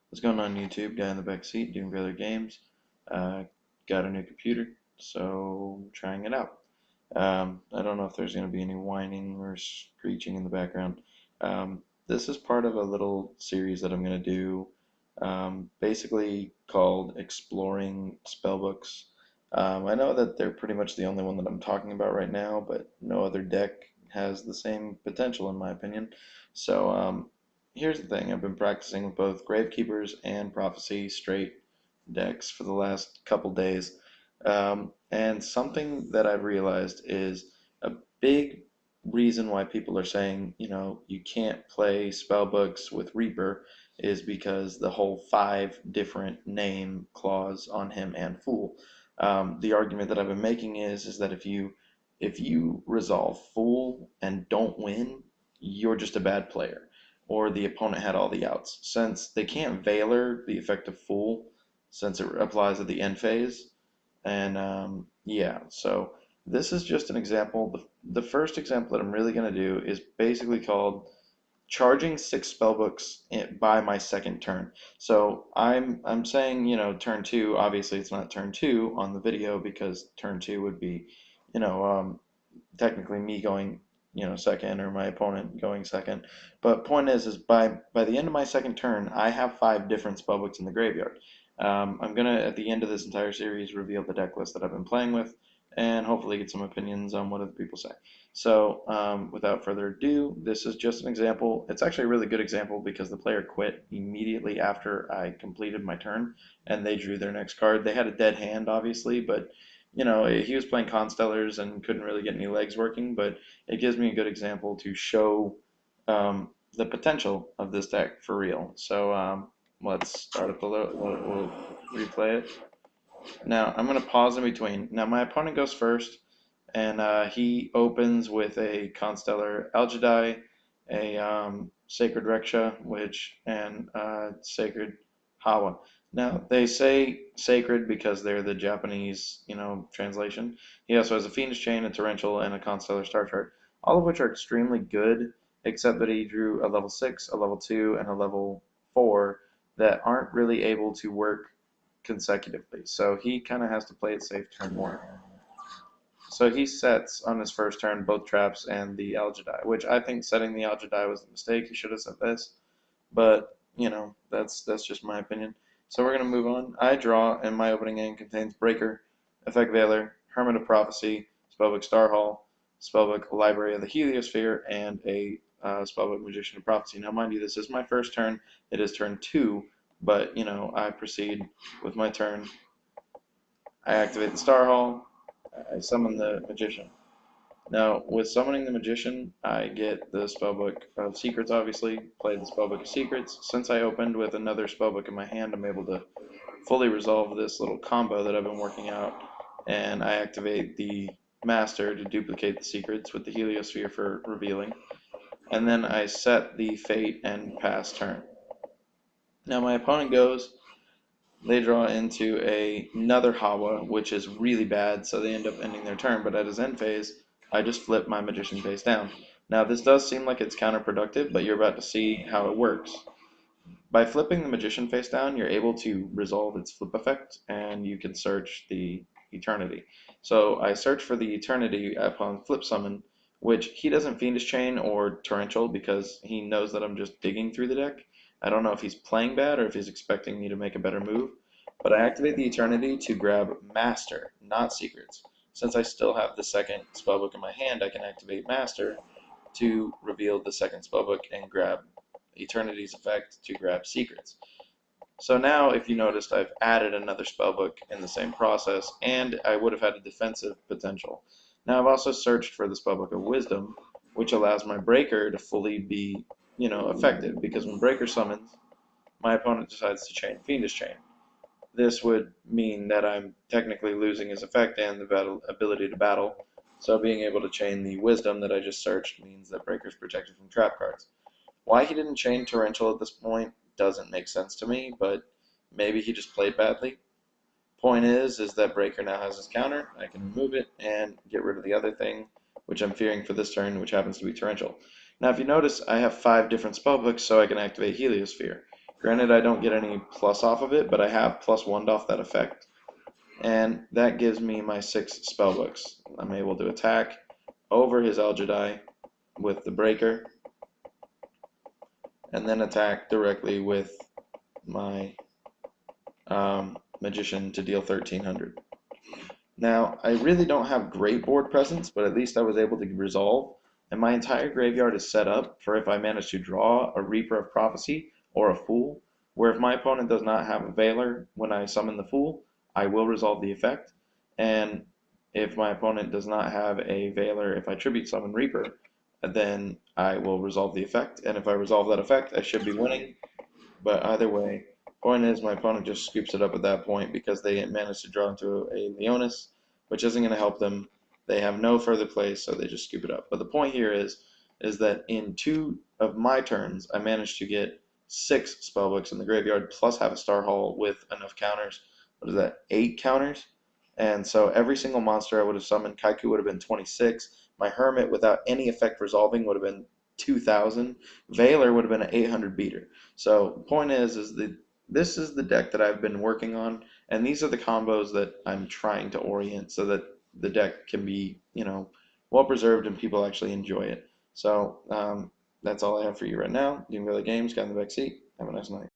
What's going on YouTube? Guy in the back seat doing regular games. Uh, got a new computer, so trying it out. I don't know if there's going to be any whining or screeching in the background. This is part of a little series that I'm going to do, basically called Exploring Spellbooks. I know that they're pretty much the only one that I'm talking about right now, but no other deck has the same potential in my opinion. So here's the thing, I've been practicing with both Gravekeepers and Prophecy straight decks for the last couple days. And something that I've realized is a big reason why people are saying, you can't play Spellbooks with Reaper is because the whole 5 different name clause on him and Fool. The argument that I've been making is that if you resolve Fool and don't win, you're just a bad player or the opponent had all the outs. Since they can't Veiler the effect of Fool, since it applies at the end phase, and yeah, so this is just an example. The first example that I'm really going to do is basically called charging 6 spellbooks by my second turn. So I'm saying, turn 2, obviously it's not turn 2 on the video because turn 2 would be, you know, um, technically me going, second or my opponent going second. But point is by the end of my second turn, I have 5 different spellbooks in the graveyard. I'm gonna at the end of this entire series reveal the deck list that I've been playing with, and hopefully get some opinions on what other people say. So without further ado, this is just an example. It's actually a really good example because the player quit immediately after I completed my turn, and they drew their next card. They had a dead hand, obviously, but he was playing Constellars and couldn't really get any legs working, but it gives me a good example to show the potential of this deck for real. So let's start up the load. We'll replay it. Now I'm going to pause in between. Now my opponent goes first, and he opens with a Constellar Algidai, a Sacred Reksha, and Sacred Hawa. Now they say sacred because they're the Japanese, translation. He also has a Fiendish Chain, a Torrential, and a Constellar Star Chart, all of which are extremely good, except that he drew a level 6, a level 2, and a level 4 that aren't really able to work consecutively. So he kind of has to play it safe turn 1. So he sets on his first turn both traps and the Algidai, which I think setting the Algidai was a mistake. He should have set this, but that's just my opinion. So we're gonna move on. I draw, and my opening hand contains Breaker, Effect Veiler, Hermit of Prophecy, Spellbook Starhall, Spellbook Library of the Heliosphere, and a Spellbook Magician of Prophecy. Now, mind you, this is my first turn. It is turn 2, but I proceed with my turn. I activate the Starhall. I summon the Magician. Now, with summoning the Magician, I get the Spellbook of Secrets, obviously, play the Spellbook of Secrets. Since I opened with another Spellbook in my hand, I'm able to fully resolve this little combo that I've been working out, and I activate the Master to duplicate the Secrets with the Heliosphere for revealing, and then I set the Fate and pass turn. Now my opponent goes, they draw into another Hawa, which is really bad, so they end up ending their turn. But at his end phase, I just flip my Magician face down. Now this does seem like it's counterproductive, but you're about to see how it works. By flipping the Magician face down, you're able to resolve its flip effect, and you can search the Eternity. So I search for the Eternity upon flip summon, which he doesn't Fiendish Chain or Torrential because he knows that I'm just digging through the deck. I don't know if he's playing bad or if he's expecting me to make a better move, but I activate the Eternity to grab Master, not Secrets. Since I still have the second spellbook in my hand, I can activate Master to reveal the second spellbook and grab Eternity's effect to grab Secrets. So now, if you noticed, I've added another spellbook in the same process, and I would have had a defensive potential. Now I've also searched for the spellbook of Wisdom, which allows my Breaker to fully be, effective, because when Breaker summons, my opponent decides to chain Fiendish Chain. This would mean that I'm technically losing his effect and the ability to battle, so being able to chain the Wisdom that I just searched means that Breaker's protected from trap cards. Why he didn't chain Torrential at this point doesn't make sense to me, but maybe he just played badly. Point is that Breaker now has his counter. I can remove it and get rid of the other thing, which I'm fearing for this turn, which happens to be Torrential. Now, if you notice, I have 5 different spellbooks, so I can activate Heliosphere. Granted, I don't get any plus off of it, but I have +1 off that effect. And that gives me my 6 spellbooks. I'm able to attack over his Algierdai with the breaker, and then attack directly with my magician to deal 1300. Now, I really don't have great board presence, but at least I was able to resolve, and my entire graveyard is set up for if I manage to draw a Reaper of Prophecy or a Fool, where if my opponent does not have a Veiler when I summon the Fool, I will resolve the effect, and if my opponent does not have a Veiler if I tribute summon Reaper, then I will resolve the effect, and if I resolve that effect, I should be winning, but either way, point is my opponent just scoops it up at that point because they managed to draw into a Leonis, which isn't going to help them. They have no further plays, so they just scoop it up. But the point here is that in 2 of my turns, I managed to get 6 spellbooks in the graveyard, plus have a Star Hall with enough counters. What is that? 8 counters. And so every single monster I would have summoned, Kaiku would have been 26. My Hermit, without any effect resolving, would have been 2,000. Veiler would have been an 800 beater. So point is that this is the deck that I've been working on, and these are the combos that I'm trying to orient so that the deck can be, well preserved and people actually enjoy it. So that's all I have for you right now. Doing other games, got in the back seat. Have a nice night.